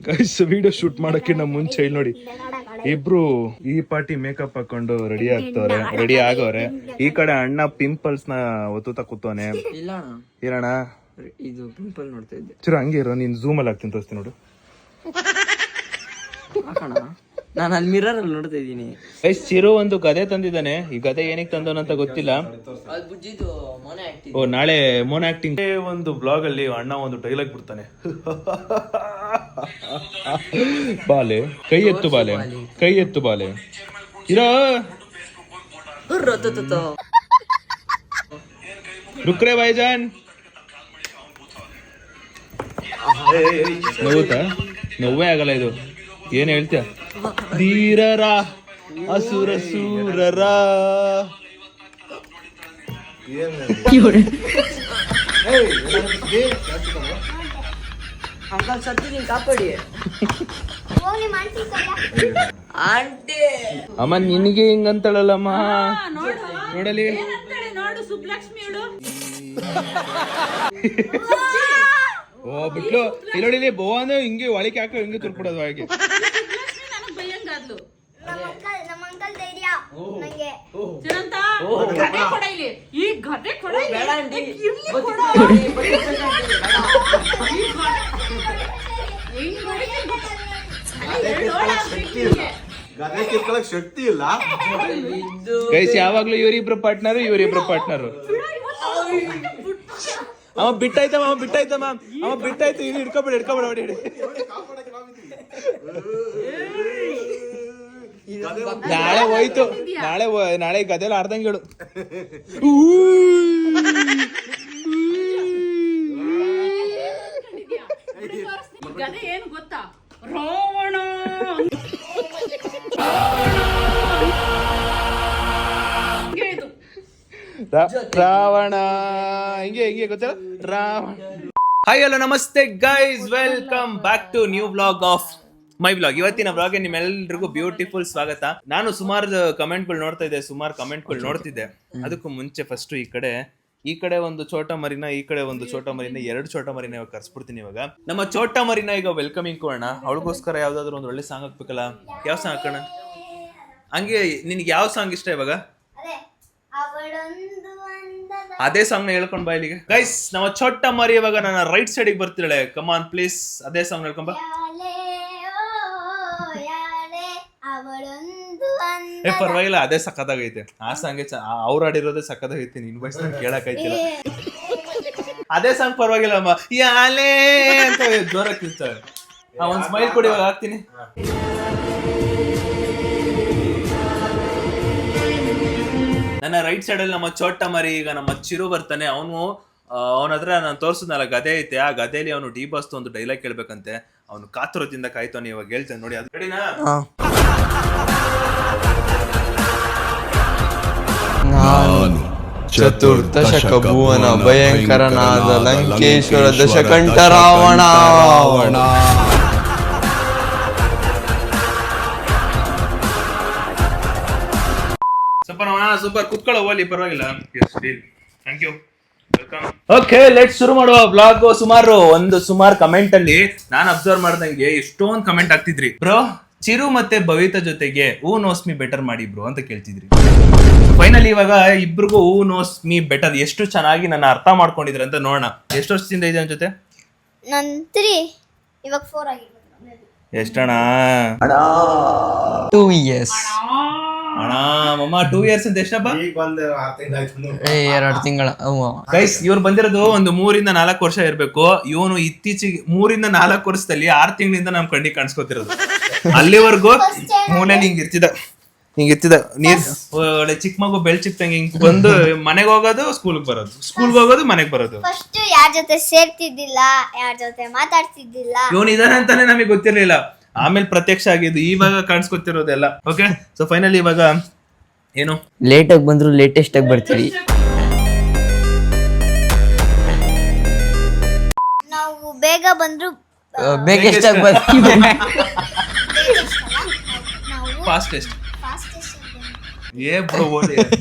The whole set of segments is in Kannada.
ಗೈಸ್ ವಿಡಿಯೋ ಶೂಟ್ ಮಾಡೋಕ್ಕಿಂತ ಮುಂಚೆ ಇಲ್ಲಿ ನೋಡಿ ಇಬ್ರು ಈ ಪಾರ್ಟಿ ಮೇಕಪ್ ಹಾಕೊಂಡು ರೆಡಿ ಆಗ್ತವ್ರೆ, ರೆಡಿ ಆಗವ್ರೆ. ಈ ಕಡೆ ಅಣ್ಣ ಪಿಂಪಲ್ಸ್ ನ ಒತ್ತುತ್ತಾ ಕೂತವನೆ. ಇರೋಣ ಇದು ಪಿಂಪಲ್ ನೋಡ್ತಾ ಇದ್ದೆ. ಚೂರು ಹಂಗೆ ಇರೋ, ನೀನ್ ಝೂಮ್ ಅಲ್ಲಿ ಹಾಕ್ತೀನಿ ತೋರಿಸ್ತೀನಿ ನೋಡು. ನಾನು ಅಲ್ಲಿ ಮಿರರ್ ಅಲ್ಲಿ ನೋಡ್ತಾ ಇದ್ದೀನಿ. ಗೈಸ್ ಚಿರು ಒಂದು ಗದೆ ತಂದಿದ್ದಾನೆ. ಈ ಗದೆ ಏನಕ್ಕೆ ತಂದವನಂತ ಗೊತ್ತಿಲ್ಲ. ಓ ನಾಳೆ ಮೋನ್ ಆಕ್ಟಿಂಗ್ ಒಂದು ಬ್ಲಾಗ್ ಅಲ್ಲಿ ಅಣ್ಣ ಒಂದು ಡೈಲಾಗ್ ಬಿಡ್ತಾನೆ. ಬಾಲೆ ಕೈ ಎತ್ತು, ಬಾಲೆ ಕೈ ಎತ್ತು, ಬಾಲೆ ಇರೋ ರುಕ್ರೆ ಭಾಯ್ಜಾನ್. ನೋವುತ್ತಾ? ನೋವೇ ಆಗಲ್ಲ ಇದು. ಏನ್ ಹೇಳ್ತೀಯ? ಧೀರರ ಅಸುರ ಸೂರರ ಅಂಕಲ್ ಸತ್ತೀನಿ ಕಾಪಾಡಿ. ಆಂಟಿ ಅಮ್ಮ ನಿನಗೆ ಹಿಂಗಂತಾಳಲ್ಲಮ್ಮ, ನೋಡಲಿ. ಓ ಬಿಟ್ಲು ಇಲ್ಲಿ ಬೋ ಅಂದ್ರೆ ಹಿಂಗೆ ಒಳಗೆ ಹಾಕೋ ಹಿಂಗೆ ತುರ್ಬಿಡೋದು ಹಾಗೆ. ಶಕ್ತಿ ಇಲ್ಲ ಗೈಸ್, ಯಾವಾಗ್ಲೂ ಇವರಿಬ್ರು ಪಾರ್ಟ್ನರ್, ಇವರಿಬ್ರು ಪಾರ್ಟ್ನರ್. ಅವ ಬಿಟ್ಟಾಯ್ತಮ್ಮ, ಅವ ಬಿಟ್ಟಾಯ್ತಮ್ಮ, ಅವ ಬಿಟ್ಟಾಯ್ತು. ಇದು ಹಿಡ್ಕೊಬೇಡ, ಹಿಡ್ಕೊಬೇಡ, ಹೊಡಿ ಹಿಡಿ. ನಾಳೆ ಹೋಯ್ತು, ನಾಳೆ ಗದೆಲ್ಲ ಆಡ್ದಂಗೆ ಹೇಳು. ಏನು ಗೊತ್ತಾ, ರಾವಣ ರಾವಣ ಹಿಂಗೆ ಹಿಂಗೆ ಗೊತ್ತಿಲ್ಲ Ravana. Hi hello namaste guys, welcome back to new vlog of my vlog. ಇವತ್ತಿನ ವ್ಲಾಗ್ ನಿಮ್ಮೆಲ್ಲರಿಗೂ ಬ್ಯೂಟಿಫುಲ್ ಸ್ವಾಗತ. ನಾನು ಸುಮಾರು ಕಮೆಂಟ್ಗಳು ನೋಡ್ತಿದ್ದೆ. ಅದಕ್ಕೂ ಮುಂಚೆ ಫಸ್ಟ್ ಈ ಕಡೆ ಒಂದು ಚೋಟ ಮರಿನ, ಈ ಕಡೆ ಒಂದು ಚೋಟ ಮರಿನ, ಎರಡು ಚೋಟ ಮರಿನ ಇವಾಗ ಕರ್ಸ್ಬಿಡ್ತೀನಿ. ಇವಾಗ ನಮ್ಮ ಚೋಟ ಮರಿನ ಈಗ ವೆಲ್ಕಮಿಂಗ್ ಕೊಡೋಣ. ಅವಳಿಗೋಸ್ಕರ ಯಾವ್ದಾದ್ರು ಒಂದು ಒಳ್ಳೆ ಸಾಂಗ್ ಹಾಕ್ಬೇಕಲ್ಲ. ಯಾವ ಸಾಂಗ್ ಹಾಕೋಣ? ಹಂಗೆ ನಿನ್ಗೆ ಯಾವ ಸಾಂಗ್ ಇಷ್ಟ ಇವಾಗ? ಅದೇ ಸಾಂಗ್ ನ ಹೇಳ್ಕೊಂಡ್ ಬಾ ಇಲ್ಲಿಗೆ. ಗೈಸ್, ನಮ್ಮ ಚೋಟ ಮರಿ ಇವಾಗ ನನ್ನ ರೈಟ್ ಸೈಡಿಗೆ ಬರ್ತಿದ್ದಾಳೆ. ಕಮಾನ್ ಪ್ಲೀಸ್, ಅದೇ ಸಾಂಗ್ ಹೇಳ್ಕೊಂಡ್ ಬಾ. ಪರವಾಗಿಲ್ಲ, ಅದೇ ಸಕ್ಕತ್ತಾಗೈತೆ. ಆ ಸಾಂಗ್ ಅವ್ರು ಆಡಿರೋದೇ ಸಕ್ಕತ್ತಾಗೈತೆ. ನಿನ್ ವಯಸ್ಸ ಕೇಳಕ್ ಅದೇ ಸಾಂಗ್ ಪರವಾಗಿಲ್ಲ ಅಮ್ಮ. ಯಾಲೇ ಅಂತ ಜೋರಾಗಿ ತಿಂತಾಳೆ. ಒಂದ್ ಸ್ಮೈಲ್ ಕೊಡಿ, ಇವಾಗ ಹಾಕ್ತೀನಿ. ನನ್ನ ರೈಟ್ ಸೈಡ್ ಅಲ್ಲಿ ನಮ್ಮ ಚೋಟ ಮರಿ, ಈಗ ನಮ್ಮ ಚಿರು ಬರ್ತಾನೆ. ಅವನ ಹತ್ರ ನಾನು ತೋರ್ಸಿದ್ನಲ್ಲ ಗದೆ ಐತೆ, ಆ ಗದೆಯಲ್ಲಿ ಅವನು ಡಿ ಬಾಸ್ ಒಂದು ಡೈಲಾಗ್ ಕೇಳ್ಬೇಕಂತೆ. ಅವನು ಕಾತುರದಿಂದ ಕಾಯ್ತಾನೆ. ಇವಾಗ ಹೇಳ್ತಾನೆ ನೋಡಿ. ಅದು ರೆಡಿನಾ? ನಾನು ಚತುರ್ದಶಕ ಭುವನ ಭಯಂಕರನಾದ ಲಂಕೇಶ್ವರ ದಶಕಂಠ ರಾವಣ. ಸೂಪರ್ ಕುತ್ಕೊಳ್ಳೋ ಓಲಿ, ಪರವಾಗಿಲ್ಲ. Thank you, welcome. Okay, let ಶುರು ಮಾಡುವ ಬ್ಲಾಗ್. ಸುಮಾರು ಕಮೆಂಟ್ ಅಲ್ಲಿ ನಾನು ಅಬ್ಸರ್ವ್ ಮಾಡ್ದಂಗೆ ಎಷ್ಟೊಂದು ಕಮೆಂಟ್ ಆಗ್ತಿದ್ರಿ. ಬ್ರೋ, ಚಿರು ಮತ್ತೆ ಭವಿತಾ ಜೊತೆಗೆ ಹೂ ನೋಸ್ ಮಿ ಬೆಟರ್ ಮಾಡಿ ಬ್ರೋ ಅಂತ ಕೇಳ್ತಿದ್ರಿ. ಫೈನಲಿ ಇವಾಗ ಇಬ್ರಿಗೂ ಹೂ ನೋಸ್ ಮಿ ಬೆಟರ್ ಎಷ್ಟು ಚೆನ್ನಾಗಿ ನನ್ನ ಅರ್ಥ ಮಾಡ್ಕೊಂಡಿದ್ರಿ ಅಂತ ನೋಡೋಣ. ಎಷ್ಟು ವರ್ಷದಿಂದ ಇದೆ ನನ್ನ ಜೊತೆ? ಇವಾಗ 4 ಆಗಿದೆ. ಎಷ್ಟಣ್ಣ? 2 years. ಅಣ್ಣ ಮಮ್ಮ 2 years ಅಂತ ಎಷ್ಟಪ್ಪ? 2 ತಿಂಗಳ. ಗೈಸ್, ಇವ್ರು ಬಂದಿರೋದು ಒಂದು 3 ಇಂದ 4 ವರ್ಷ ಇರ್ಬೇಕು. ಇವನು ಇತ್ತೀಚೆಗೆ 3 ಇಂದ 4 ವರ್ಷದಲ್ಲಿ 6 ತಿಂಗಳಿಂದ ನಮ್ ಕಣ್ಣಿಗೆ ಕಾಣಿಸ್ಕೊತಿರೋದು. ಅಲ್ಲಿವರೆಗೂ ಮೂಲೆಯಲ್ಲಿ ಹಿಂಗಿರ್ತಿದ್ದ ನೀರ್ ಒಳ್ಳೆ ಚಿಕ್ಕ ಮಗು ಬೆಳ್ಚಿಕ್ತಂಗೆ ಹಿಂಗ್ ಬಂದು ಮನೆಗೆ ಹೋಗೋದು, ಸ್ಕೂಲ್ಗೆ ಹೋಗೋದು, ಮನೆಗೆ ಬರೋದು. ಫಸ್ಟ್ ಯಾರ ಜೊತೆ ಸೇರ್ತಿದ್ದಿಲ್ಲ, ಯಾರ ಜೊತೆ ಮಾತಾಡ್ತಿದ್ದಿಲ್ಲ. ಇವನು ಇದಾನೆ ಅಂತಾನೆ ನಮಗೆ ಗೊತ್ತಿರ್ಲಿಲ್ಲ. ಆಮೇಲೆ ಪ್ರತ್ಯಕ್ಷ ಆಗಿದ್ದು, ಇವಾಗ ಕಾಣಿಸ್ಕೊತಿರೋದೆಲ್ಲ. ಓಕೆ, ಸೊ ಫೈನಲಿ ಇವಾಗ ಏನು ಲೇಟ್ ಆಗಿ ಬಂದ್ರು ಲೇಟೆಸ್ಟ್ ಆಗಿ ಬರ್ತೀವಿ. ನಾವು ಬೇಗ ಬಂದ್ರು ಬೇಗಸ್ಟ್ ಆಗಿ ಬರ್ತೀವಿ. ಫಾಸ್ಟೆಸ್ಟ್ ಏ ಬ್ರೋ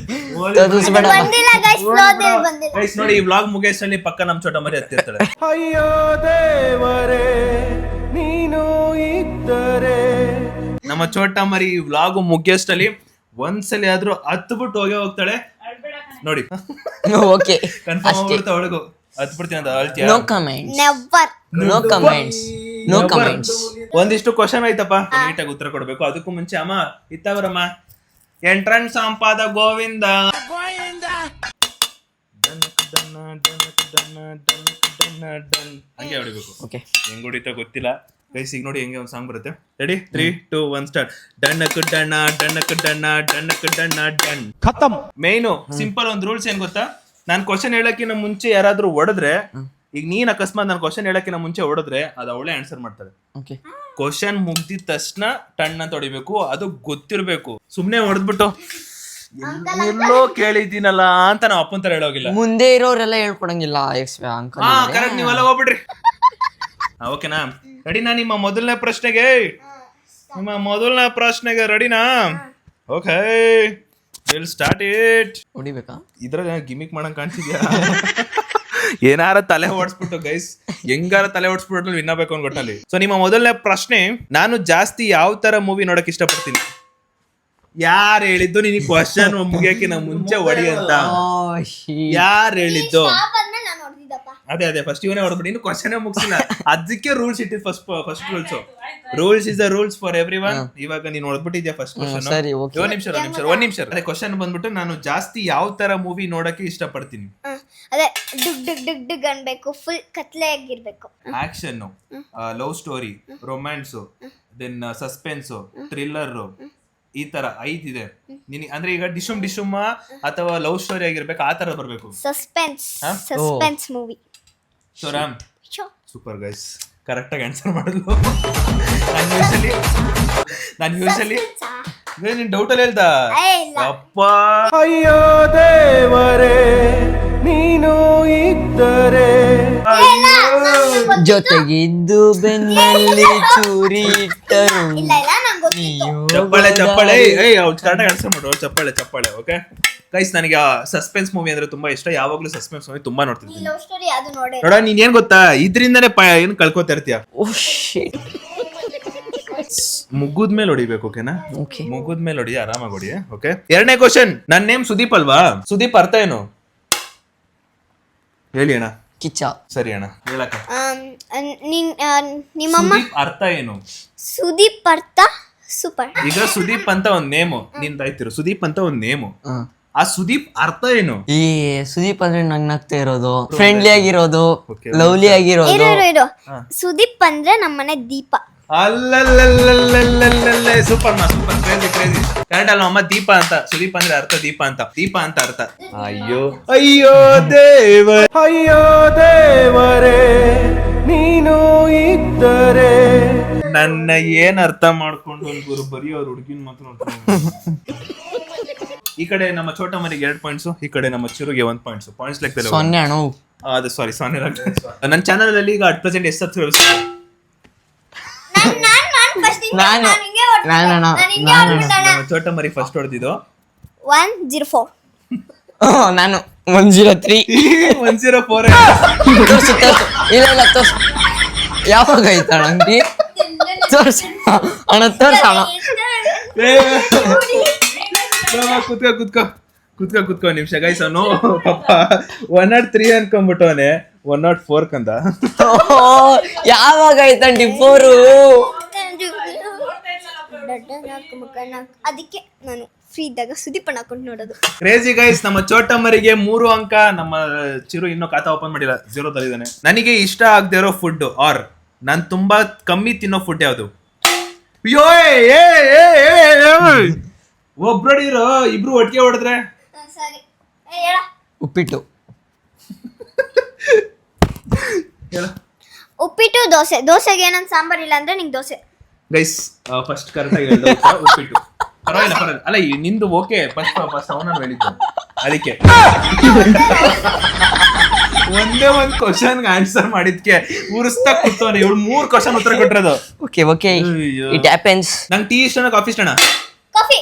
ತೋರಿಸ್ಬೇಡ. ಬಂದಿಲ್ಲ ಗೈಸ್, ಫ್ಲೋದಲ್ಲಿ ಬಂದಿಲ್ಲ. ಗೈಸ್ ನೋಡಿ ಈ ವ್ಲಾಗ್ ಮುಗಿಸಲ್ಲಿ ಪಕ್ಕ ನಮ್ ಚೋಟ ಮರಿ ಹತ್ತಿರ್ತಾಳೆ. ನಮ್ಮ ಚೋಟ ಮರಿ ಈ ವ್ಲಾಗ್ ಮುಗಿಯಷ್ಟಲ್ಲಿ ಒಂದ್ಸಲಿ ಆದ್ರೂ ಹತ್ಬಿಟ್ಟು ಹೋಗ್ತಾಳೆ ನೋಡಿ. ಓಕೆ ಕನ್ಫರ್ಮ್ ಆಗ್ಬಿಡ್ತಾ ಒಳಗು ಹತ್ಬಿಡ್ತೀನಿ ಅಂತ ಅಳ್ತೀಯ. No comments, never. No comments, no comments. ಒಂದಿಷ್ಟು ಕ್ವಶನ್ ಆಯ್ತಪ್ಪ, ನೀಟಾಗಿ ಉತ್ತರ ಕೊಡ್ಬೇಕು. ಅದಕ್ಕೂ ಮುಂಚೆ ಅಮ್ಮ ಇತ್ತವರಮ್ಮ ಎಂಟ್ರನ್ಸ್ ಸಂಪಾದ ಗೋವಿಂದ ಹಂಗೆ ಹೊಡಿಬೇಕು. ಓಕೆ, ಹೆಂಗ್ ಹೊಡಿತಾ ಗೊತ್ತಿಲ್ಲ ಗೈಸ್. ಈಗ ನೋಡಿ ಹೆಂಗೆ ಒಂದು ಸಾಂಗ್ ಬರುತ್ತೆ. Ready 3, 2, 1 start. ಡಣ್ಣಕ್ ಡಣ್ಣ ಡಣ್ಣಕ್ ಡಣ್ಣ ಡಣ್ಣಕ್ ಡಣ್ಣ ಡಣ್ ಖತಮ್. ಮೇಯ್ನು ಸಿಂಪಲ್ ಒಂದು ರೂಲ್ಸ್ ಏನ್ ಗೊತ್ತಾ, ನಾನ್ ಕ್ವಶನ್ ಹೇಳಕ್ಕಿಂತ ಮುಂಚೆ ಯಾರಾದ್ರೂ ಹೊಡೆದ್ರೆ, ಈಗ ನೀನ್ ಅಕಸ್ಮಾತ್ ನಾನು ಕ್ವಶನ್ ಹೇಳಕ್ಕಿಂತ ಮುಂಚೆ ಹೊಡೆದ್ರೆ ಅದು ಅವಳೇ ಆನ್ಸರ್ ಮಾಡ್ತಾರೆ. ಓಕೆ. ಕ್ವಶನ್ ಮುಗ್ದಿದ ತಕ್ಷಣ ಟಣ್ ಅಂತ ಹೊಡಿಬೇಕು, ಅದು ಗೊತ್ತಿರ್ಬೇಕು. ಸುಮ್ನೆ ಹೊಡೆದ್ಬಿಟ್ಟು ಎಲ್ಲೋ ಕೇಳಿದ್ದೀನಲ್ಲ ಅಂತ ನಾವು ಅಪ್ಪನ ತರ ಹೇಳೋಗಿಲ್ಲ. ಮುಂದೆ ಇರೋರೆಲ್ಲ ಹೇಳ್ಕೊಡಂಗಿಲ್ಲ ಅಂಕಲ್. ಹಾ ಕರೆಕ್ಟ್, ನೀವೆಲ್ಲ ಹೋಗ್ಬಿಡ್ರಿ. ಓಕೆನಾ, ರೆಡಿನಾ? ನಿಮ್ಮ ಮೊದಲನೇ ಪ್ರಶ್ನೆಗೆ ರೆಡಿನಾ? Okay, will start it. ಹೊಡಿಬೇಕಾ? ಇದ್ರಲ್ಲಿ ಗಿಮಿಕ್ ಮಾಡಂಗ್ ಕಾಣ್ತಿದ್ಯಾ? ಏನಾರ ತಲೆ ಓಡಿಸ್ಬಿಟ್ಟು ಗೈಸ್, ಹೆಂಗಾರ ತಲೆ ಓಡಿಸ್ಬಿಟ್ಟು ವಿನ್ನಬೇಕು ಅನ್ಕೊಟ್ಟಲ್ಲಿ. ಸೊ ನಿಮ್ಮ ಮೊದಲನೇ ಪ್ರಶ್ನೆ, ನಾನು ಜಾಸ್ತಿ ಯಾವ ತರ ಮೂವಿ ನೋಡಕ್ ಇಷ್ಟಪಡ್ತೀನಿ? ಯಾರು ಹೇಳಿದ್ದು ನಿನಗೆ ಕ್ವಶನ್ ಮುಗಿಯಕ್ಕೆ ನಾವು ಮುಂಚೆ ಹೊಡಿ ಅಂತ? ಯಾರು ಹೇಳಿದ್ದು? ನಾನು ನೋಡ್ತಿದ್ದಪ್ಪ. ಅದೇ ಫಸ್ಟ್ ಇವನೇ ಹೊಡ್ಬಿಟ್ಟು ಇನ್ನು ಕ್ವಶನ್ ಮುಗಿಸಿಲ್ಲ. ಅದಕ್ಕೆ ರೂಲ್ಸ್ ಇಟ್ಟಿದ್ first rules is the rules for everyone. ಇವಾಗ ನೀನು ಹೊಡ್ಬಿಟ್ಟಿದ್ಯಾ ಫಸ್ಟ್ ಕ್ವಶನ್. ಸರಿ, ಓಕೆ. ಒಂದ್ ನಿಮಿಷ. ಅದೇ ಕ್ವಶನ್ ಬಂದ್ಬಿಟ್ಟು, ನಾನು ಜಾಸ್ತಿ ಯಾವ ತರ ಮೂವಿ ನೋಡಕ್ಕೆ ಇಷ್ಟಪಡ್ತೀನಿ? ಅದೇ ಡುಗ್ ಡುಗ್ ಡುಗ್ ಡುಗ್ ಅನ್ಬೇಕು, ಫುಲ್ ಕತ್ಲೆ ಆಗಿರ್ಬೇಕು. Action, love story, romance, then suspense, thriller, ಈ ತರ 5 ಇದೆ. ಅಂದ್ರೆ ಈಗ ಡಿಶುಮ್ ಅಥವಾ ಲವ್ ಸ್ಟೋರಿ ಆಗಿರ್ಬೇಕು, ಆ ತರ ಬರ್ಬೇಕು. Suspense movie. So Ram, super guys, correct ಆಗಿ ಆನ್ಸರ್ ಮಾಡಿದ್ಲು. ನಾನು ಯೂಶಲಿ ನೀನ್ ಡೌಟ್ ಅಲ್ಲಿ ಹೇಳ್ತಾ ಅಪ್ಪ. ಅಯ್ಯೋ ದೇವರೇ ನೀನು ಇದ್ದರೆ ಜೊತೆಗಿದ್ದು ಬೆನ್ನಲ್ಲಿ ಚೂರಿ ಇಟ್ಟರು. ಇಲ್ಲ ನಂಗೆ ಗೊತ್ತಿತ್ತು. ಚಪ್ಪಾಳೆ. ಕರೆಕ್ಟಾಗಿ ಆನ್ಸರ್ ಮಾಡು. ಚಪ್ಪಾಳೆ. ಓಕೆ ಗೈಸ್, ನನಗೆ ಸಸ್ಪೆನ್ಸ್ ಮೂವಿ ಅಂದ್ರೆ ತುಂಬಾ ಇಷ್ಟ. ಯಾವಾಗ್ಲೂ ಸಸ್ಪೆನ್ಸ್ ಮೂವಿ ತುಂಬಾ ನೋಡ್ತಿರ್ತೀನಿ. ಲವ್ ಸ್ಟೋರಿ ಅದು ನೋಡೇ. ನೋಡ, ನೀನ್ ಏನ್ ಗೊತ್ತಾ, ಇದ್ರಿಂದಾನೇ ಏನ್ ಕಳ್ಕೊತಾ ಇರ್ತೀಯ. ಮುಗಿದ್ಮೇಲೆ ಹೊಡಿಬೇಕು. ಓಕೆನಾ? ಮುಗಿದ್ಮೇಲೆ ಹೊಡಿ, ಆರಾಮಾಗಿ ಹೊಡಿ. ಓಕೆ, ಎರಡನೇ ಕ್ವಶನ್, ನನ್ನ ನೇಮ್ ಸುದೀಪ್ ಅಲ್ವಾ? ಸುದೀಪ್ ಅರ್ಥ ಏನು ಹೇಳಿ ಅಣ್ಣ. ಕಿಚ್ಚ. ಸರಿ ಅಣ್ಣ, ಹೇಳಕ್ಕ. ನಿಮ್ಮಮ್ಮ ಅರ್ಥ ಏನು? ಸುದೀಪ್ ಅರ್ಥ ಸೂಪರ್. ಈಗ ಸುದೀಪ್ ಅಂತ ಒಂದ್ ನೇಮು ನಿಂತ ಆಯ್ತಿರು. ಸುದೀಪ್ ಅಂತ ಒಂದ್ ನೇಮು, ಆ ಸುದೀಪ್ ಅರ್ಥ ಏನು? ಈ ಸುದೀಪ್ ಅಂದ್ರೆ ನಗ್ನಗ್ತಾ ಇರೋದು, ಫ್ರೆಂಡ್ಲಿ ಆಗಿರೋದು, ಲವ್ಲಿ ಆಗಿರೋದು. ಇರು ಸುದೀಪ್ ಅಂದ್ರೆ ನಮ್ಮನೆ ದೀಪ. ಅಲ್ಲಲ್ಲಲ್ಲಲ್ಲಲ್ಲಲ್ಲ, ಸೂಪರ್ ಕ್ರೇಜಿ. ಕರೆಕ್ಟ್ ಅಲ್ಲ ಅಮ್ಮ? ದೀಪ ಅಂತ, ಸುದೀಪ್ ಅಂದ್ರೆ ಅರ್ಥ ದೀಪ ಅಂತ ಅರ್ಥ. ಅಯ್ಯೋ ದೇವರೇ ನೀನು ಇದ್ದರೆ. ನನ್ನ ಏನ್ ಅರ್ಥ ಮಾಡ್ಕೊಂಡು ಒಂದ್ ಬರೀ ಅವ್ರ ಹುಡುಗಿನ ಮಾತ್ರ ಈ ಕಡೆ ನಮ್ಮ ಚೋಟ ಮರಿಗೆ 2 ಪಾಯಿಂಟ್ಸ್, ಈ ಕಡೆ ನಮ್ಮ ಚಿರುಗೆ 1 ಪಾಯಿಂಟ್ಸ್. ಪಾಯಿಂಟ್ಸ್ ಲೆಕ್ಕದಲ್ಲಿ ಸೊನ್ನೆ ಅಣ್ಣ. ಅದು ಸಾರಿ, ಸೊನ್ನೆ. ನನ್ನ ಚಾನಲ್ ಅಲ್ಲಿ ಈಗ ಅಟ್ ಪ್ರೆಸೆಂಟ್ ಎಷ್ಟು ಸಬ್ಸ್ಕ್ರೈಬರ್ಸ್? ನಮ್ಮ ಚೋಟ ಮರಿ ಫಸ್ಟ್ ಹೊಡೆದಿದ್ದು 104. ನಾನು 103. 104. ತೋರ್ಸು. ಇಲ್ಲ ತೋರ್ಸು. ಯಾವಾಗ ಆಯ್ತಣ್ಣ ಅಂಗಿ? ತೋರ್ಸು ಅಣ್ಣ, ತೋರ್ಸಣ. ಕುತ್ಕೋ ನಿಮಿಷ ಗೈಸ್. ಅವನು ಪಾಪ 103 ಅನ್ಕೊಂಡ್ಬಿಟ್ಟವನೆ 104 ಕಂದ. ಯಾವಾಗ ಆಯ್ತಂಡಿ 4? ಅದಕ್ಕೆ ನಾನು ಫ್ರೀ ಇದ್ದಾಗ ಸುದೀಪಣ್ಣ ಹಾಕೊಂಡು ನೋಡೋದು. ಕ್ರೇಜಿ ಗೈಸ್, ನಮ್ಮ ಚೋಟ ಮರಿಗೆ 3 ಅಂಕ. ನಮ್ಮ ಚಿರು ಇನ್ನೂ ಖಾತಾ ಓಪನ್ ಮಾಡಿಲ್ಲ, 0 ತಲ್ಲಿದ್ದಾನೆ. ನನಗೆ ಇಷ್ಟ ಆಗದೆ ಇರೋ ಫುಡ್ ಆರ್ ನಾನು ತುಂಬಾ ಕಮ್ಮಿ ತಿನ್ನೋ ಫುಡ್ ಯಾವುದು? ಒಬ್ರಡಿರೋ ಇಬ್ರು ಒಟ್ಟಿಗೆ ಹೊಡೆದ್ರೆ ಸರಿ, ಉಪ್ಪಿಟ್ಟು. ಉಪ್ಪಿಟ್ಟು, ದೋಸೆಗೆ ಏನಂತ ಸಾಂಬಾರ್ ಇಲ್ಲ ಅಂದ್ರೆ ನಿಂಗೆ ದೋಸೆ. ಗೈಸ್ ಫಸ್ಟ್ ಕರೆಕ್ಟ್ ಆಗಿ ಹೇಳ್ದ ಉಪ್ಪಿಟ್ಟು. ಪರವಾಗಿಲ್ಲ ಅಲ್ಲ, ನಿಂದು ಓಕೆ. ಫಸ್ಟ್ ಅವನನ್ನು ಹೇಳಿದ್ದು, ಅದಕ್ಕೆ ಒಂದೇ ಒಂದು ಕ್ವಶನ್ ಆನ್ಸರ್ ಮಾಡಿದ್ಕೆ ಉರಿಸ್ತಾ ಕೂತವನೆ. ಇವಳು 3 ಕ್ವಶನ್ ಉತ್ತರ ಕೊಟ್ಟಿರೋದು. Okay, it happens. ನಂಗೆ ಟೀ ಇಷ್ಟನ ಕಾಫಿ ಇಷ್ಟನ? ಕಾಫಿ.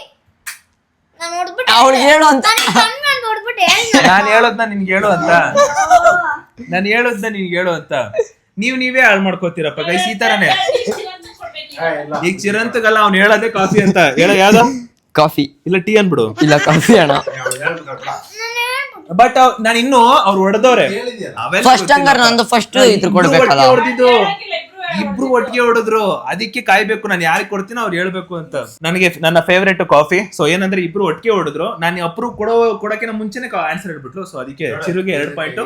ನಾನು ನೋಡ್ಬಿಟ್ಟು ಅವ್ಳಿಗೆ ಹೇಳು ಅಂತ. ಕಣ್ಮನ್ ನೋಡ್ಬಿಟ್ಟು ಹೇಳು. ನಾನು ಹೇಳೋದ್ನ ನಿನ್ಗೆ ಹೇಳು ಅಂತ. ನಾನು ಹೇಳೋದ್ನ ನಿನ್ಗೆ ಹೇಳು ಅಂತ. ನೀವೇ ಹಾಳು ಮಾಡ್ಕೋತೀರಪ್ಪ ಗೈಸ್. ಈ ತರನೇ ಈಗ ಚಿರಂತಗಲ್ಲ ಅವ್ನು ಹೇಳೋದೇ ಕಾಫಿ ಅಂತ ಹೇಳ. ಯಾವ್ದ ಕಾಫಿ ಇಲ್ಲ ಟೀ ಅನ್ಬಿಡು. ಇಲ್ಲ ಕಾಫಿ ಅಣ್ಣ. ಬಟ್ ನಾನು ಇನ್ನು ಅವ್ರು ಹೊಡೆದವ್ರೆ. ಫಸ್ಟ್ ಹಂಗಾರ ನಂದು ಫಸ್ಟ್ ಇದ್ರ ಕೊಡ್ಬೇಕಲ್ಲ. ಇಬ್ರು ಒಟ್ಟಿಗೆ ಹೊಡೆದ್ರು, ಅದಕ್ಕೆ ಕಾಯ್ಬೇಕು ನಾನು ಯಾರಿಗೆ ಕೊಡ್ತೀನಿ ಅವ್ರು ಹೇಳ್ಬೇಕು ಅಂತ. ನನಗೆ ನನ್ನ ಫೇವರೇಟ್ ಕಾಫಿ. ಸೊ ಏನಂದ್ರೆ ಇಬ್ರು ಒಟ್ಟಿಗೆ ಹೊಡೆದ್ರು, ನಾನು ಅಪ್ರೂವ್ ಕೊಡೋಕಿನ ಮುಂಚೆನೆ ಆನ್ಸರ್ ಹೇಳ್ಬಿಟ್ಲು. ಸೊ ಅದಕ್ಕೆ ಚಿರುಗೆ 2 ಪಾಯಿಂಟ್.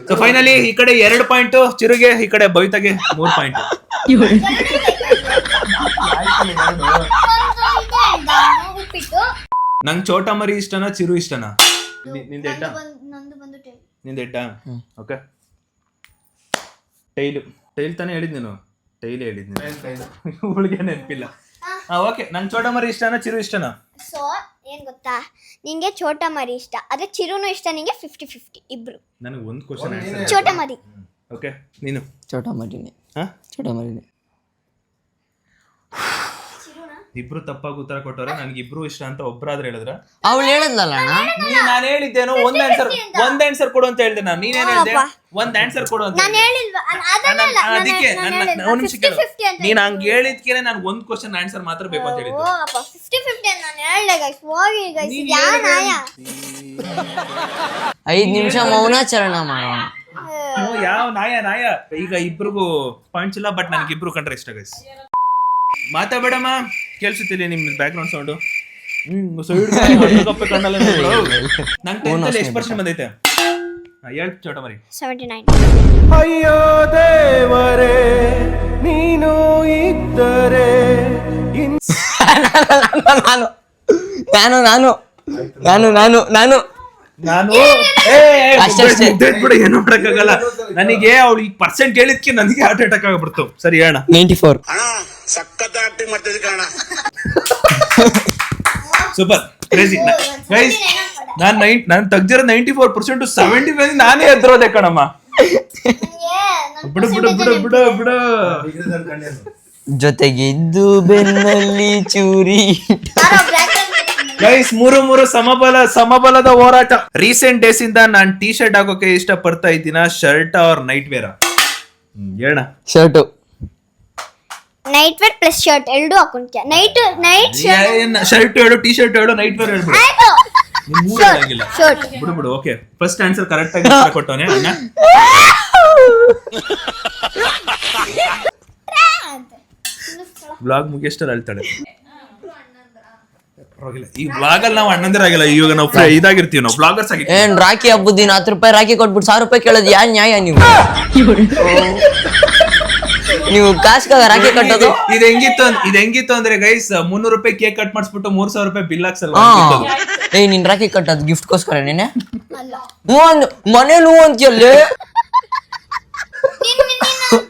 ಸೊ ಫೈನಲಿ ಈ ಕಡೆ 2 ಪಾಯಿಂಟ್ ಚಿರುಗೆ, ಈ ಕಡೆ ಭವಿತಾಗೆ 3 ಪಾಯಿಂಟ್. ಉಪ್ಪಿಟ್ಟು ನಂಗೆ ಚೋಟ ಮರಿ ಇಷ್ಟನಾ ಚಿರು ಇಷ್ಟನಾ? ನಿಂದೆಟ್ಟ ನಂದು ಬಂದು ಟೇಲ್. ನಿಂದೆಟ್ಟ ಓಕೆ. ಟೈಲ್ ತಾನೇ ಹೇಳಿದ್ ನೀನು. ಟೈಲ್ ಹೇಳಿದ್ ನೀನು. ಹುಳಿಗೆ ನೆನಪಿಲ್ಲ. ಓಕೆ. ನಂಗೆ ಚೋಟ ಮರಿ ಇಷ್ಟನಾ ಚಿರು ಇಷ್ಟನಾ? ಸೊ ಏನ್ ಗೊತ್ತಾ, ನಿಂಗೆ ಚೋಟ ಮರಿ ಇಷ್ಟ, ಅದೇ ಚಿರುನು ಇಷ್ಟ. ನಿಂಗೆ 50-50 ಇಬ್ರು. ನನಗೆ ಒಂದು ಕ್ವಶನ್ ಆನ್ಸರ್. ಚೋಟ ಮರಿ. ಓಕೆ ನೀನು? ಚೋಟ ಮರಿನೇ. ಚೋಟ ಮರಿನೇ. ಇಬ್ರು ತಪ್ಪಾಗಿ ಉತ್ತರ ಕೊಟ್ಟವ್ರೆ. ನನಗೆ ಇಬ್ರು ಇಷ್ಟ ಅಂತ ಒಬ್ಬರಾದ್ರೆ ಹೇಳಿದ್ರ? ಅವಳು ಹೇಳಿದ್ಲಲ್ಲ ಅಣ್ಣ. ನಾನು ಹೇಳಿದ್ದೇನೋ ಒಂದ್ ಆನ್ಸರ್ ಕೊಡು ಅಂತ ಹೇಳಿದೆ ನಾನು. ನೀನೇನ್ ಹೇಳಿದೆ? ಒಂದ್ ಆನ್ಸರ್ ಕೊಡು ಅಂತ. ನಾನು ಹೇಳಿಲ್ವಾ? ಅದಕ್ಕೆ ನೀನ್ ಹಂಗ ಹೇಳಿದ್ಕೆ ನನ್ಗೆ ಒಂದ್ ಕ್ವಶನ್ ಆನ್ಸರ್ ಮಾತ್ರ ಬೇಕು ಅಂತ ಹೇಳಿದ್ದೆ. 50-50 ಅಂತ ನಾನು ಹೇಳ್ದೆ ಗೈಸ್. ಹೋಗಿ ಗೈಸ್, ಯಾ ನಾಯ. 5 ನಿಮಿಷ ಮೌನಾಚರಣ ಮಾಡೋಣ. ಯಾವ ನಾಯ? ಈಗ ಇಬ್ರಿಗೂ ಪಾಯಿಂಟ್ಸ್ ಇಲ್ಲ, ಬಟ್ ನನಗೆ ಇಬ್ರು ಕಂಡ್ರೆ ಇಷ್ಟ ಗೈಸ್. ಮಾತಾಡಬೇಡಮ್ಮ, ಕೇಳಿಸುತ್ತಿಲ್ಲ ನಿಮ್ ಬ್ಯಾಕ್ ಗ್ರೌಂಡ್ ಸೌಂಡ್. ನಂಗೆ ಎಷ್ಟು ಪರ್ಸೆಂಟ್ ಬಂದೈತೆ? ಹೇಳು ಚೋಟ ಮರಿ. 79. ಅಯ್ಯೋ ದೇವರೇ ನೀನು ಇದ್ದರೆ ನಾನು ಏನು ಮಾಡಕ್ಕಾಗಲ್ಲ. ನನಗೆ ಅವಳು ಈ ಪರ್ಸೆಂಟ್ ಹೇಳಿದ್ಕೆ ನನಗೆ ಹಾರ್ಟ್ ಅಟ್ಯಾಕ್ ಆಗ್ಬಿಡ್ತು. ಸರಿ ಹೇಳ. 94. Super crazy guys. ನಾನು ತೆಗ್ದಿರೋ 94% 75 ನಾನೇ ಎದ್ರೋದೆ ಕಣಮ್ಮ. ಬಿಡು. ಜೊತೆಗಿದ್ದು ಬೆನ್ನಲ್ಲಿ ಚೂರಿ. ಗೈಸ್ 3 ಸಮಬಲದ ಹೋರಾಟ. ರೀಸೆಂಟ್ ಡೇಸ್ ಇಂದ ನಾನು ಟೀ ಶರ್ಟ್ ಹಾಕೋಕೆ ಇಷ್ಟ ಪಡ್ತಾ ಇದ್ದೀನ, ಶರ್ಟ್ ಆರ್ ನೈಟ್ ವೇರ್? ಹೇಳ. Shirt. Night wear plus shirt ಎರಡು ಹಾಕೊಂಡ್ಯ. ನೈಟ್ ಶರ್ಟ್ ಹೇಳು, ಟೀ ಶರ್ಟ್ ಹೇಳು, ನೈಟ್ ವೇರ್ ಹೇಳ್ಬಿಡು. ಶರ್ಟ್. ಬಿಡು. ಓಕೆ, ಫಸ್ಟ್ ಆನ್ಸರ್ ಕರೆಕ್ಟ್ ಆಗಿ ಕೊಟ್ಟವನೆ ಅಣ್ಣ. ಬ್ಲಾಗ್ ಮುಗಿಯಷ್ಟಲ್ಲಿ ಅಳ್ತಾಳೆ. ಈ ಬ್ಲಾಗ್ ಅಲ್ಲಿ ನಾವು ಅಣ್ಣಂದಿರಾಗಿಲ್ಲ, ಇವಾಗ ನಾವು ಇದಾಗಿರ್ತೀವಿ, ನಾವು ಬ್ಲಾಗರ್ಸ್ ಆಗಿ. ಏನ್ ರಾಖಿ ಹಬ್ಬದ ದಿನ 10 ರೂಪಾಯಿ ರಾಖಿ ಕೊಟ್ಬಿಟ್ಟು 1000 ರೂಪಾಯಿ ಕೇಳೋದು ಯಾರು ನ್ಯಾಯ? ನೀವು ಕಾಸ್ಕಾಗ ರಾಖಿ ಕಟ್ಟೋದು. ಇದು ಹೆಂಗಿತ್ತು ಅಂದ್ರೆ ಗೈಸ್, 300 ರೂಪಾಯಿ ಕೇಕ್ ಕಟ್ ಮಾಡಿಸ್ಬಿಟ್ಟು 3000 ರೂಪಾಯಿ ಬಿಲ್ ಹಾಕ್ಸಲ್ಲ. ನಿನ್ ರಾಖಿ ಕಟ್ಟೋದು ಗಿಫ್ಟ್ಗೋಸ್ಕರ ನೀನೆ ಮನೇಲಿ ಅಂತೀಯಲ್ಲೇ.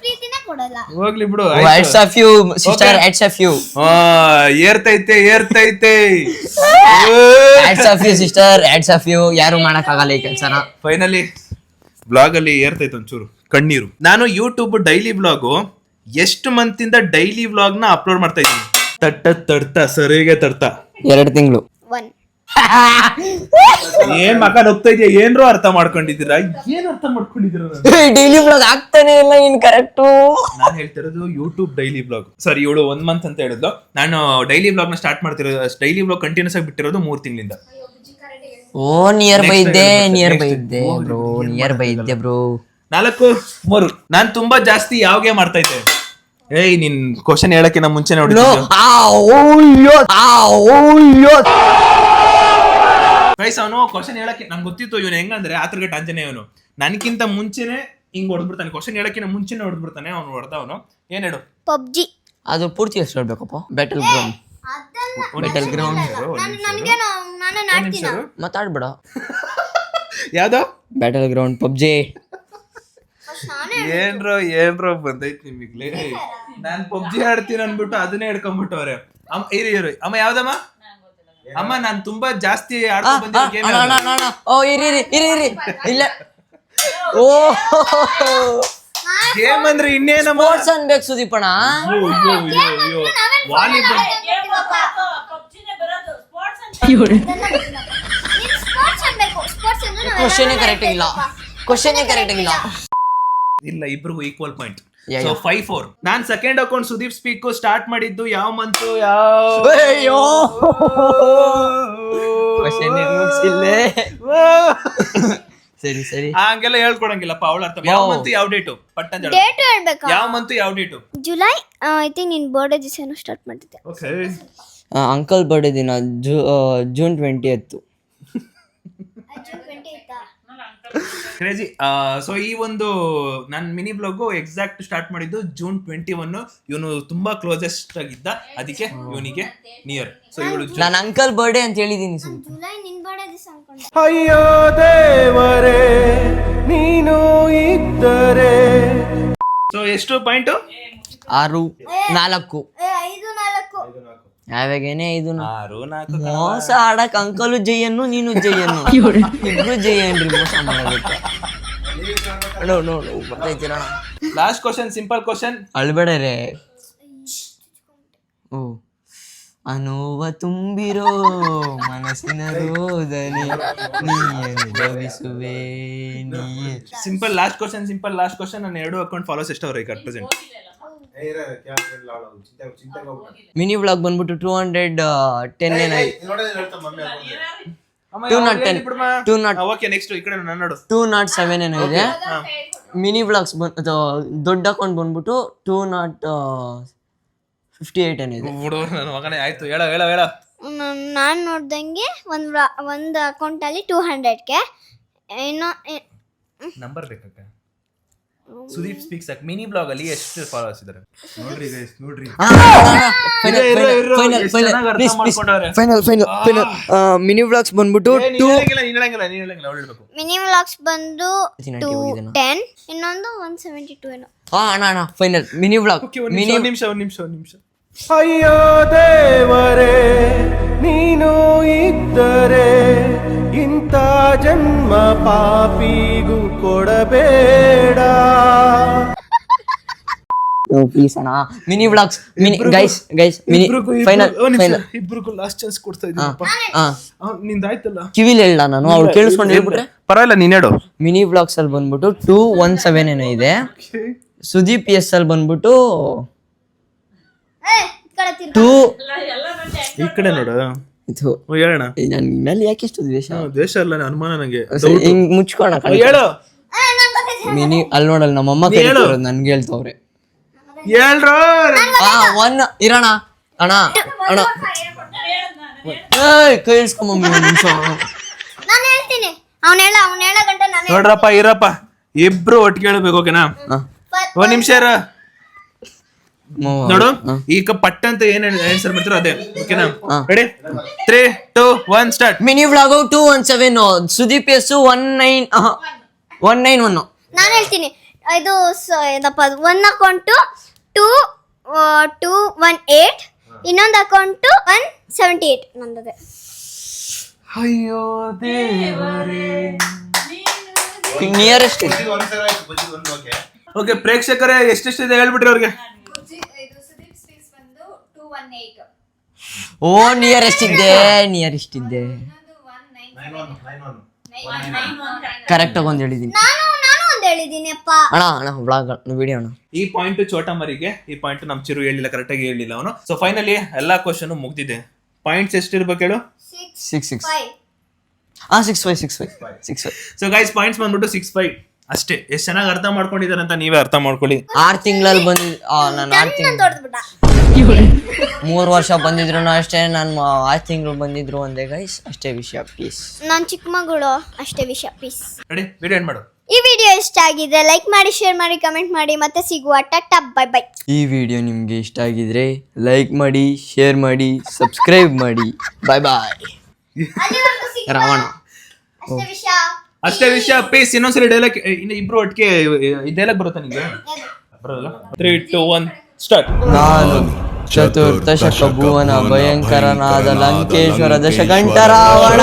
ಪ್ರೀತಿನೇ ಕೊಡಲ್ಲ. ಹೋಗ್ಲಿ ಬಿಡು. Hats off you sister, hats off you. ಏರ್ತೈತೆ. Hats off you sister, hats off you. ಯಾರು ಮಾಡಕ್ ಆಗಲ್ಲ ಈ ಕೆಲಸನ. ಫೈನಲಿ ಬ್ಲಾಗ್ ಅಲ್ಲಿ ಏರ್ತೈತೆ ಒಂಚೂರು ಕಣ್ಣೀರು. ನಾನು ಯೂಟ್ಯೂಬ್ ಡೈಲಿ ಬ್ಲಾಗು ಎಷ್ಟು ಮಂತ್ ಇಂದ ಡೈಲಿ ಬ್ಲಾಗ್ ನ ಅಪ್ಲೋಡ್ ಮಾಡ್ತಾ ಇದ್ದೀನಿ. ತಡ್ತಾ ಸರಿಗೆ ತಡ್ತಾ 2 ತಿಂಗಳು. ಏನ್ ಮಗ ಹೋಗ್ತಾ ಇದೆಯಾ? ಏನ್ರೋ ಅರ್ಥ ಮಾಡ್ಕೊಂಡಿದ್ದೀರಾ? ಏನ್ ಅರ್ಥ ಮಾಡ್ಕೊಂಡಿದ್ದೀರಾ? ಡೈಲಿ ಬ್ಲಾಗ್ ಆಗ್ತಾನೆ ಇಲ್ಲ ಇನ್. ಕರೆಕ್ಟು. ನಾನು ಹೇಳ್ತಿರೋದು ಯೂಟ್ಯೂಬ್ ಡೈಲಿ ಬ್ಲಾಗ್. ಸಾರಿ, ಇವಳು 1 ಮಂತ್ ಅಂತ ಹೇಳಿದ್ಲು. ನಾನು ಡೈಲಿ ಬ್ಲಾಗ್ ನ ಸ್ಟಾರ್ಟ್ ಮಾಡ್ತಿರೋದು, ಡೈಲಿ ಬ್ಲಾಗ್ ಕಂಟಿನ್ಯೂಸ್ ಆಗಿ ಬಿಟ್ಟಿರೋದು 3 ತಿಂಗಳಿಂದ. ನಿಯರ್ ಬೈ ಇದ್ದೆ ಬ್ರೋ. 4-3. ನಾನ್ ತುಂಬಾ ಜಾಸ್ತಿ ಯಾವ ಗೇಮ್ ಆಡ್ತಾ ಇದ್ದೆ? ಏಯ್, ನಿನ್ ಕ್ವಶನ್ ಹೇಳಕ್ಕೆ ನಾ ಮುಂಚೆ ನೋಡಿ. ಗೈಸ್, ಅವನು ಕ್ವಶನ್ ಹೇಳಕ್ಕೆ ನಂಗೆ ಗೊತ್ತಿತ್ತು ಇವನು ಹೆಂಗಂದ್ರೆ ಆತರ್ಗಟ್ ಆಂಜನೇಯ. ಅವನು ನನ್ಕಿಂತ ಮುಂಚೆನೆ ಹಿಂಗ್ ಹೊಡೆದ್ಬಿಡ್ತಾನೆ. ಕ್ವಶನ್ ಹೇಳಕ್ಕೆ ಮುಂಚೆನೆ ಹೊಡೆದ್ಬಿಡ್ತಾನೆ ಅವನು. ಹೊಡೆದವನು ಏನ್ ಹೇಳು? ಪಬ್ಜಿ. ಅದು ಪೂರ್ತಿ ಎಷ್ಟು ಹೇಳ್ಬೇಕಪ್ಪ? Battle ground. ಮಾತಾಡ್ಬೇಡ. ಯಾವ್ದು? Battle ground PUBG. ಏನ್ರೋ ಬಂದೈತ್ ನಿಮಗ್ಲೇ. ನಾನ್ ಪಬ್ಜಿ ಆಡ್ತೀನಿ ಅನ್ಬಿಟ್ಟು ಅದನ್ನೇ ಹಿಡ್ಕೊಂಡ್ಬಿಟ್ಟವ್ರೆ. ಅಮ್ಮ ಯಾವ್ದಮ್ಮ? ಅಮ್ಮ, ನಾನ್ ತುಂಬಾ ಜಾಸ್ತಿ ಆಡ್ಕೊಂಡ್ ಬಂದಿರೋ ಗೇಮ್ ಇಲ್ಲ. ಗೇಮ್ ಅಂದ್ರೆ ಇನ್ನೇನಮ್ಮ? ಸ್ಪೋರ್ಟ್ಸ್ ಅನ್ಬೇಕು ಸುದೀಪಣ್ಣ. ವಾಲಿಬಾಲ್. ಕ್ವಶನ್ ಕರೆಕ್ಟ್ ಇಲ್ಲ ಇಲ್ಲ, ಇಬ್ರಿಗೂ equal point. Yeah, so yeah. 5-4. ನಾನ್ second account Sudeep speak start ಮಾಡಿದ್ದು ಯಾವ ಮಂತ್ ಯಾವ ಅಯ್ಯೋ ಕ್ವಶನ್ ಮುಗಿಸಿಲ್ಲೇ. ಸರಿ ಹಂಗೆಲ್ಲ ಹೇಳ್ಕೊಡಂಗಿಲ್ಲಪ್ಪ, ಅವಳ ಅರ್ಥ. ಯಾವ ಮಂತ್ ಯಾವ ಡೇಟು ಪಟ್ ಅಂತ ಹೇಳು. ಡೇಟ್ ಹೇಳ್ಬೇಕಾ? ಯಾವ ಮಂತ್ ಯಾವ ಡೇಟು? ಜುಲೈ. ಐ ಥಿಂಕ್ ನಿನ್ ಬರ್ಡೇ ದಿವಸನೂ ಸ್ಟಾರ್ಟ್ ಮಾಡ್ತಿದ್ದೆ. ಓಕೆ. ಅಂಕಲ್ ಬರ್ಡೇ ದಿನ ಜೂನ್ 20th. ಕ್ರೇಜಿ. ಸೊ ಈ ಒಂದು ನನ್ನ ಮಿನಿ ಬ್ಲಾಗು ಎಕ್ಸಾಕ್ಟ್ ಸ್ಟಾರ್ಟ್ ಮಾಡಿದ್ದು ಜೂನ್ 21. ಇವನು ತುಂಬಾ ಕ್ಲೋಸೆಸ್ಟ್ ಆಗಿದ್ದ, ಅದಕ್ಕೆ ಇವನಿಗೆ ನಿಯರ್. ಸೊ ಇವಳು ನಾನು ಅಂಕಲ್ ಬರ್ಡೇ ಅಂತ ಹೇಳಿದೀನಿ. ಜುಲೈ ನಿನ್ ಬರ್ಡೇ ದಿವಸ ಅನ್ಕೊಂಡೆ. ಅಯ್ಯೋ ದೇವರೇ ನೀನು ಇದ್ದರೆ. ಸೊ ಎಷ್ಟು ಪಾಯಿಂಟ್? 6-4. 5-4. ಯಾವಾಗೇನೆ 6-4. ಮೋಸ ಆಡಕ್ ಅಂಕಲು ಜೈಯನ್ನು ನೀನು ಜೈಯನ್ನು ಇಬ್ರು ಜೈಯನ್ರಿ ಮೋಸ ಮಾಡೋದಕ್ಕೆ. ಬರ್ತೈತಿರ. Last question, simple question. ಅಳ್ಬೇಡ ರೇ. ಓ ಅನುವ ತುಂಬಿರೋ ಮನಸ್ಸಿನ ರೋದನೆ ನೀ ಅನುಭವಿಸುವೆ ನೀಯೇ. Simple last question. ನನ್ನ 2 ಅಕೌಂಟ್ ಫಾಲೋಸ್ ಎಷ್ಟವ್ರೆ ಅಟ್ ಪ್ರೆಸೆಂಟ್? ಮಿನಿ ವ್ಲಾಗ್ ಬಂದ್ಬಿಟ್ಟು 210 ಓಕೆ, ನೆಕ್ಸ್ಟ್ ಈ ಕಡೆ ನಾನು ನೋಡು. 207 ಏನೋ ಇದೆ. ಮಿನಿ ವ್ಲಾಗ್ಸ್ ದೊಡ್ಡ ಅಕೌಂಟ್ ಬಂದ್ಬಿಟ್ಟು 258 ಏನಿದೆ. ನನ್ನ ಮಗನೇ, ಆಯ್ತು ಹೇಳ. ನಾನು ನೋಡ್ದಂಗೆ ಒಂದು ಅಕೌಂಟಲ್ಲಿ 200K, ಇನ್ನೂ ನಂಬರ್ ಬೇಕಕ್ಕ. ಸುದೀಪ್ ಸ್ಪೀಕ್ಸ್ ಮಿನಿ ಬ್ಲಾಗ್ ಅಲ್ಲಿ ಎಷ್ಟು ಫಾಲೋವರ್ಸ್ ಇದ್ದಾರೆ ನೋಡ್ರಿ ಗೈಸ್, ನೋಡ್ರಿ. ಫೈನಲ್ ಮಿನಿ ವ್ಲಾಗ್ಸ್ ಬಂದ್ಬಿಟ್ಟು ಮಿನಿ ವ್ಲಾಗ್ಸ್ ಬಂದು 210, ಇನ್ನೊಂದು 172 ಏನೋ. ಅಣ್ಣ ಫೈನಲ್ ಮಿನಿ ವ್ಲಾಗ್. ಒಂದ್ ನಿಮಿಷ. ಅಯ್ಯೋ ದೇವರೇ ನೀನು ಇದ್ದರೆ ಇಂಥ ಜನ್ಮ ಪಾಪಿಗೂ ಕೊಡಬೇಡ. ಪ್ಲೀಸ್ ಅಣ್ಣ ಮಿನಿ ವ್ಲಾಗ್ಸ್. ಗೈಸ್ ಫೈನಲ್ ಇಬ್ರಿಗೂ ಲಾಸ್ಟ್ ಚಾನ್ಸ್ ಕೊಡ್ತಾ ಇದ್ದೀನಪ್ಪ. ನಿಂದಾಯ್ತಲ್ಲ, ಕಿವಿಲ್ ಹೇಳ ನಾನು, ಅವ್ರು ಕೇಳಿಸ್ಕೊಂಡು ಹೇಳ್ಬಿಟ್ರೆ ಪರವಾಗಿಲ್ಲ, ನೀನ್ ಹೇಳು. ಮಿನಿ ವ್ಲಾಗ್ಸ್ ಅಲ್ಲಿ ಬಂದ್ಬಿಟ್ಟು 217 ಏನೋ ಇದೆ. ಸುದೀಪ್ ಎಸ್ ಅಲ್ಲಿ ಬಂದ್ಬಿಟ್ಟು ಈ ಕಡೆ ನೋಡು. ಹೇಳೋಣ, ನನ್ ಮೇಲೆ ಯಾಕೆ ಎಷ್ಟು ದ್ವೇಷ ಅಲ್ಲ, ಅನುಮಾನ ನಂಗೆ. ಹಿಂಗ್ ಮುಚ್ಕೋಣ. ಹೇಳು. ಮಿನಿ ಅಲ್ಲಿ ನೋಡಲ್ಲ, ನಮ್ಮಮ್ಮ ಕೇಳ್ತಾವ್ರೆ, ನನ್ಗೆ ಹೇಳ್ತವ್ರೆ. ಹೇಳ್ರು. ಇರೋಣ ಅಣ್ಣ ಕೈ ಇಸ್ಕೊಂಬಮ್ಮಿ ಒಂದ್ ನಿಮಿಷ. ನಾನು ಹೇಳ್ತೀನಿ, ಅವ್ನು ಹೇಳ ಗಂಟ ನಾನು ನೋಡ್ರಪ್ಪ, ಇರಪ್ಪ, ಇಬ್ರು ಒಟ್ಟಿಗೆ ಹೇಳ್ಬೇಕು. ಓಕೆನಾ? ಒಂದ್ ನಿಮಿಷ ಇರ ನೋಡು. ಈಗ ಪಟ್ ಅಂತ ಏನ್ ಆನ್ಸರ್ ಮಾಡ್ತಾರೋ ಅದೇ. ಓಕೆನಾ? Ready? 3, 2, 1 start. Mini vlog 217, Sudeep S 191. ನಾನು ಹೇಳ್ತೀನಿ, ಇದು ಏನಪ್ಪ, ಒಂದು ಅಕೌಂಟು 218, ಇನ್ನೊಂದು ಅಕೌಂಟು 178 ನಂದದೆ. ಅಯ್ಯೋ ದೇವರೇ. ನಿಯರೆಸ್ಟ್. ಓಕೆ ಪ್ರೇಕ್ಷಕರೇ, ಎಷ್ಟೆಷ್ಟಿದೆ ಹೇಳ್ಬಿಟ್ರಿ ಅವ್ರಿಗೆ. ಓ ನಿಯರೆಸ್ಟ್ ಇದ್ದೆ. ಕರೆಕ್ಟ್ ಆಗಿ ಒಂದ್ ಹೇಳಿದೀನಿ. ನಾನು ಒಂದು ಹೇಳಿದೀನಿ ಅಪ್ಪ. ಅಣ್ಣ ವ್ಲಾಗ್ ವಿಡಿಯೋ ಅಣ್ಣ. ಈ ಪಾಯಿಂಟ್ ಚೋಟಾ ಮರಿಗೆ, ಈ ಪಾಯಿಂಟ್ ನಮ್ ಚಿರು ಹೇಳಿಲ್ಲ, ಕರೆಕ್ಟ್ ಆಗಿ ಹೇಳಿಲ್ಲ ಅವನು. ಸೊ ಫೈನಲಿ ಎಲ್ಲಾ ಕ್ವಶನ್ ಮುಗ್ದಿದೆ. ಪಾಯಿಂಟ್ಸ್ ಎಷ್ಟಿರ್ಬೇಕು ಹೇಳು? 6-5. ಸೊ ಗೈಸ್, ಪಾಯಿಂಟ್ಸ್ ಬಂದ್ಬಿಟ್ಟು 6-5 ಅಷ್ಟೇ. ಎಷ್ಟ್ ಚೆನ್ನಾಗಿ ಅರ್ಥ ಮಾಡ್ಕೊಂಡಿದ್ದಾರೆ ಅಂತ ನೀವೇ ಅರ್ಥ ಮಾಡ್ಕೊಳ್ಳಿ. 6 ತಿಂಗಳಲ್ಲಿ ನಾನು 6 ತಿಂಗಳು 3 ವರ್ಷ ಬಂದಿದ್ರು ಅಷ್ಟೇ, ನಾನು 6 ತಿಂಗಳು ಬಂದಿದ್ರು ಒಂದೇ ಗೈಸ್, ಅಷ್ಟೇ ವಿಷಯ. ಪೀಸ್. ನಾನು ಚಿಕ್ಕ ಮಗಳು, ಅಷ್ಟೇ ವಿಷಯ. ಪೀಸ್. ರೆಡಿ? ವಿಡಿಯೋ ಎಂಡ್ ಮಾಡು. ಈ ವಿಡಿಯೋ ಇಷ್ಟ ಆಗಿದೆ ಲೈಕ್ ಮಾಡಿ, ಶೇರ್ ಮಾಡಿ, ಕಮೆಂಟ್ ಮಾಡಿ. ಮತ್ತೆ ಸಿಗುವ. Tata, bye bye. ಈ ವಿಡಿಯೋ ನಿಮ್ಗೆ ಇಷ್ಟ ಆಗಿದ್ರೆ ಲೈಕ್ ಮಾಡಿ, ಶೇರ್ ಮಾಡಿ, ಸಬ್ಸ್ಕ್ರೈಬ್ ಮಾಡಿ. ಬಾಯ್. ರಾವಣ. ಅಷ್ಟೇ ವಿಷಯ. ಪೀಸ್. ಇನ್ನೊಂದ್ಸರಿ ಡೈಲಾಗ್, ಇಬ್ರು ಒಟ್ಟಿಗೆ ಡೈಲಾಗ್ ಬರುತ್ತಾ ನಿಮ್ಗೆ? ಬರೋಲ್ಲ. 3, 2, 1 ಸ್ಟಾರ್ಟ್. ನಾನು ಚತುರ್ದಶಕ ಭುವನ ಭಯಂಕರನಾದ ಲಂಕೇಶ್ವರ ದಶಕಂಠ ರಾವಣ.